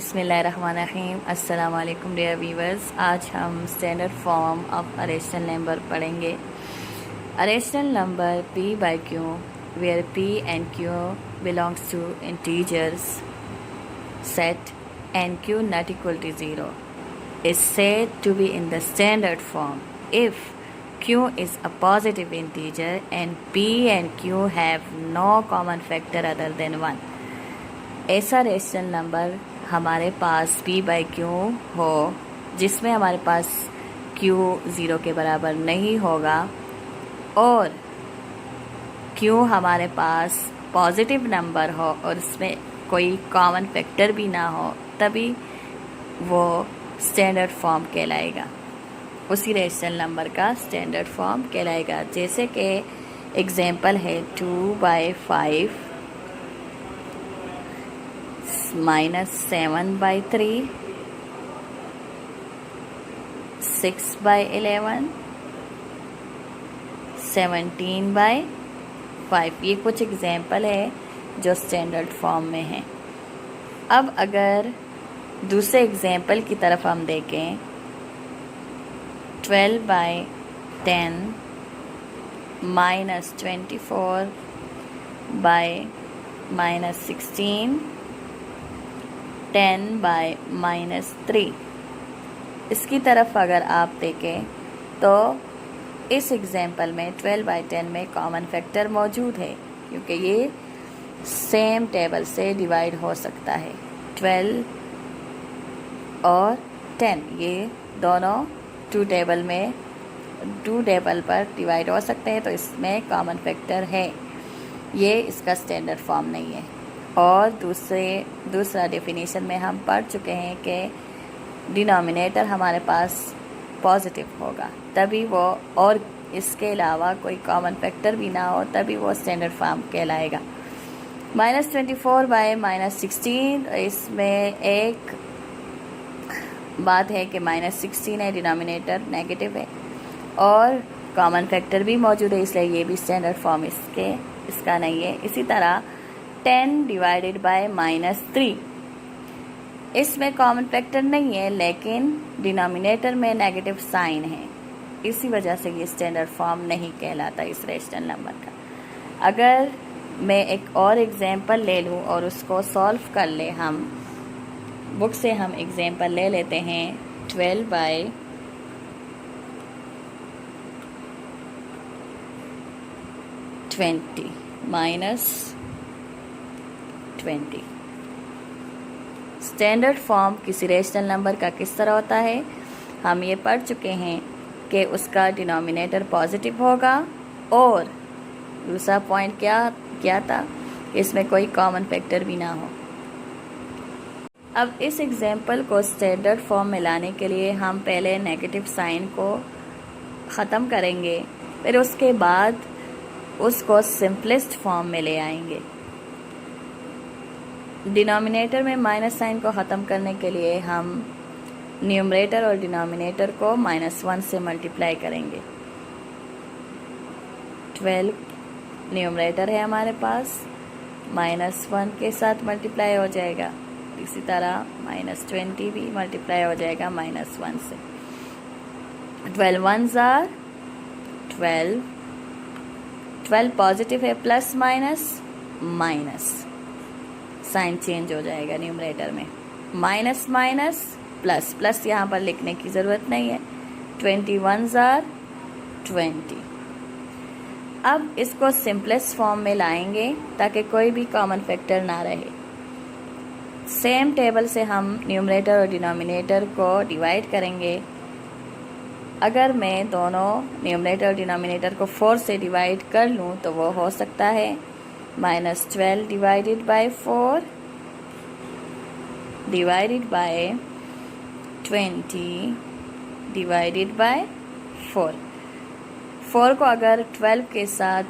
बिस्मिल्लाहिर्रहमानिर्रहीम। अस्सलाम वालेकुम डियर व्यूवर्स। आज हम standard form of a rational number पढ़ेंगे। A rational number p by q where p and q belongs to integers set and q not equal to 0 is said to be in the standard form if q is a positive integer and p and q have no common factor other than 1। ऐसा rational number हमारे पास p by Q हो जिसमें हमारे पास q 0 के बराबर नहीं होगा और q हमारे पास पॉजिटिव नंबर हो और उसमें कोई कॉमन फैक्टर भी ना हो, तभी वो स्टैंडर्ड फॉर्म कहलाएगा। उसी रेशनल नंबर का स्टैंडर्ड फॉर्म कहलाएगा। जैसे कि एग्जांपल है 2/5 -7/3 6/11 17/5। ये कुछ एग्जाम्पल है जो स्टैंडर्ड फॉर्म में है। अब अगर दूसरे एग्जाम्पल की तरफ हम देखें 12/10 -24/-16 10/-3। इसकी तरफ अगर आप देखें तो इस एग्जाम्पल में 12/10 में कॉमन फैक्टर मौजूद है क्योंकि ये सेम टेबल से डिवाइड हो सकता है। 12 और 10 ये दोनों टू टेबल पर डिवाइड हो सकते हैं, तो इसमें कॉमन फैक्टर है। ये इसका स्टैंडर्ड फॉर्म नहीं है। और दूसरा डेफिनेशन में हम पढ़ चुके हैं कि डिनोमिनेटर हमारे पास पॉजिटिव होगा तभी वो, और इसके अलावा कोई कॉमन फैक्टर भी ना हो तभी वो स्टैंडर्ड फॉर्म कहलाएगा। -24/-16 इसमें एक बात है कि -16 है, डिनोमिनेटर नेगेटिव है और कॉमन फैक्टर भी मौजूद है, इसलिए ये भी स्टैंडर्ड फॉर्म इसका नहीं है। इसी तरह 10/-3 इसमें कॉमन फैक्टर नहीं है लेकिन डिनोमिनेटर में नेगेटिव साइन है, इसी वजह से ये स्टैंडर्ड फॉर्म नहीं कहलाता इस रेशनल नंबर का। अगर मैं एक और एग्जांपल ले लूँ और उसको सॉल्व कर ले, हम बुक से हम एग्जांपल ले लेते हैं 12/20 -20। स्टैंडर्ड फॉर्म किसी रेशनल नंबर का किस तरह होता है, हम ये पढ़ चुके हैं कि उसका डिनोमिनेटर पॉजिटिव होगा और दूसरा पॉइंट क्या था, इसमें कोई कॉमन फैक्टर भी ना हो। अब इस एग्जाम्पल को स्टैंडर्ड फॉर्म में लाने के लिए हम पहले नेगेटिव साइन को ख़त्म करेंगे, फिर उसके बाद उसको सिंपलेस्ट फॉर्म में ले आएंगे। डिनोमिनेटर में माइनस साइन को ख़त्म करने के लिए हम न्यूमरेटर और डिनोमिनेटर को -1 से मल्टीप्लाई करेंगे। 12 न्यूमरेटर है हमारे पास, -1 के साथ मल्टीप्लाई हो जाएगा। इसी तरह -20 भी मल्टीप्लाई हो जाएगा -1 से। 12 1s are 12, 12 पॉजिटिव है, प्लस माइनस साइन चेंज हो जाएगा न्यूमरेटर में, माइनस प्लस यहाँ पर लिखने की ज़रूरत नहीं है। 21s are 20। अब इसको सिंपलेस्ट फॉर्म में लाएंगे ताकि कोई भी कॉमन फैक्टर ना रहे। सेम टेबल से हम न्यूमरेटर और डिनोमिनेटर को डिवाइड करेंगे। अगर मैं दोनों न्यूमरेटर और डिनोमिनेटर को 4 से डिवाइड कर लूँ तो वो हो सकता है -12 divided by 4 divided by 20 divided by 4। 4 को अगर 12 के साथ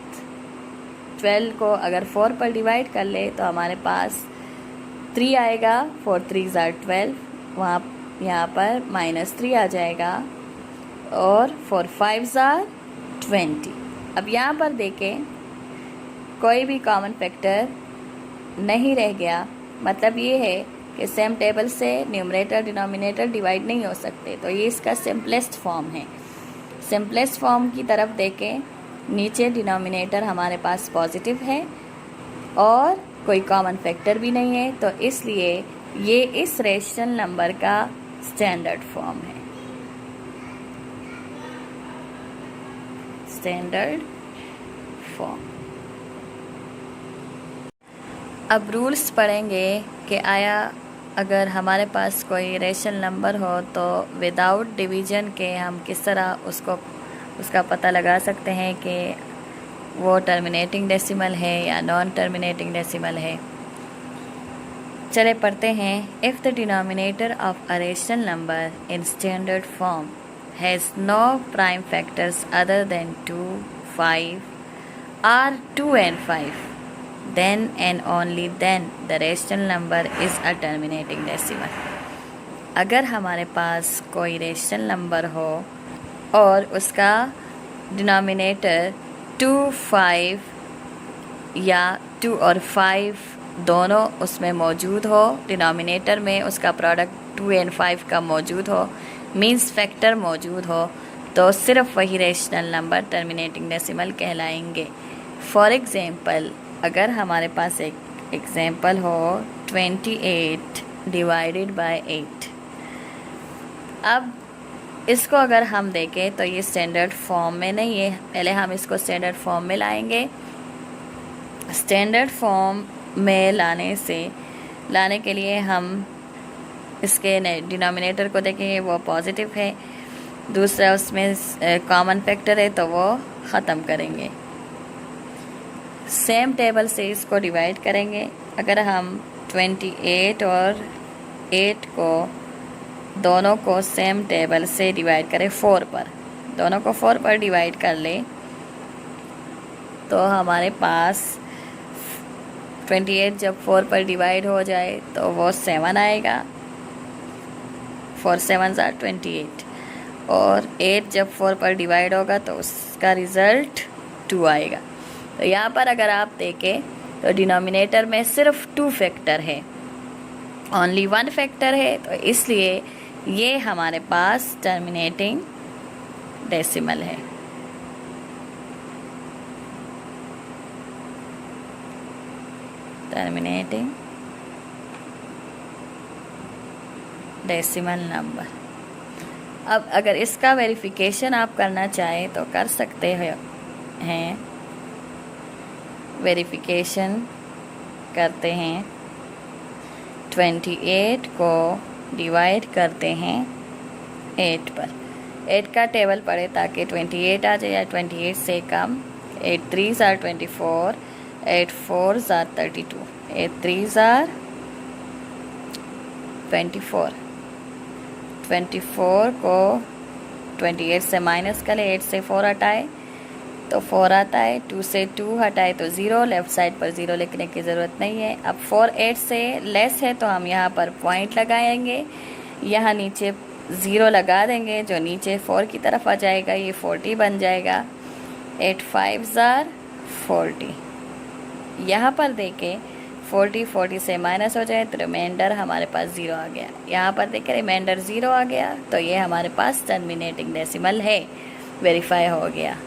12 को अगर 4 पर डिवाइड कर ले तो हमारे पास 3 आएगा। 4 3s are 12, यहाँ पर -3 आ जाएगा और 4 5s are 20। अब यहाँ पर देखें कोई भी कॉमन फैक्टर नहीं रह गया, मतलब ये है कि सेम टेबल से न्यूमरेटर डिनोमिनेटर डिवाइड नहीं हो सकते, तो ये इसका सिंपलेस्ट फॉर्म है। सिंपलेस्ट फॉर्म की तरफ देखें, नीचे डिनोमिनेटर हमारे पास पॉजिटिव है और कोई कॉमन फैक्टर भी नहीं है, तो इसलिए ये इस रेशनल नंबर का स्टैंडर्ड फॉर्म है। Standard form. अब रूल्स पढ़ेंगे कि आया अगर हमारे पास कोई रेशनल नंबर हो तो विदाउट डिवीजन के हम किस तरह उसका पता लगा सकते हैं कि वो टर्मिनेटिंग डेसिमल है या नॉन टर्मिनेटिंग डेसिमल है। चले पढ़ते हैं। If the denominator of a rational number in standard form has no prime factors other than 2, 5 or 2 and 5, then and only then the rational number is a terminating decimal। अगर हमारे पास कोई rational number हो और उसका denominator 2, 5 या 2 और 5 दोनों उसमें मौजूद हो, डिनोमिनेटर में उसका प्रोडक्ट 2 and 5 का मौजूद हो, मीन्स फैक्टर मौजूद हो, तो सिर्फ वही रेशनल नंबर टर्मिनेटिंग डेसिमल कहलाएंगे। फॉर एग्ज़ाम्पल, अगर हमारे पास एक एग्ज़ाम्पल हो 28 डिवाइडेड बाय 8। अब इसको अगर हम देखें तो ये स्टैंडर्ड फॉर्म में नहीं है। पहले हम इसको स्टैंडर्ड फॉर्म में लाएंगे। स्टैंडर्ड फॉर्म में लाने के लिए हम इसके डिनोमिनेटर को देखेंगे, वो पॉजिटिव है, दूसरा उसमें कॉमन फैक्टर है तो वो ख़त्म करेंगे। सेम टेबल से इसको डिवाइड करेंगे। अगर हम 28 और 8 को दोनों को सेम टेबल से डिवाइड करें 4 पर, दोनों को 4 पर डिवाइड कर लें तो हमारे पास 28 जब 4 पर डिवाइड हो जाए तो वो 7 आएगा, 4 7s are 28, और 8 जब 4 पर डिवाइड होगा तो उसका रिज़ल्ट 2 आएगा। तो यहाँ पर अगर आप देखें तो डिनोमिनेटर में सिर्फ 2 फैक्टर है, ओनली 1 फैक्टर है, तो इसलिए ये हमारे पास टर्मिनेटिंग डेसिमल है। Terminating decimal number. अब अगर इसका वेरिफिकेशन आप करना चाहें तो कर सकते हैं। वेरिफिकेशन करते हैं, 28 को डिवाइड करते हैं 8 पर। 8 का टेबल पढ़े ताकि 28 आ जाए या 28 से कम। 8 3s are 24, 8 4s are 32, 8 3s are 24। 24 को 28 से माइनस करें, 8 से 4 हटाए तो 4 आता है, 2 से 2 हटाए तो 0, लेफ़्ट साइड पर 0 लिखने की ज़रूरत नहीं है। अब 4 8 से लेस है तो हम यहाँ पर पॉइंट लगाएंगे, यहाँ नीचे 0 लगा देंगे, जो नीचे 4 की तरफ आ जाएगा ये 40 बन जाएगा। 8 5s are 40। यहाँ पर देखें 40 से माइनस हो जाए तो रिमाइंडर हमारे पास 0 आ गया। यहाँ पर देखें रिमाइंडर 0 आ गया, तो ये हमारे पास टर्मिनेटिंग डेसिमल है, वेरीफाई हो गया।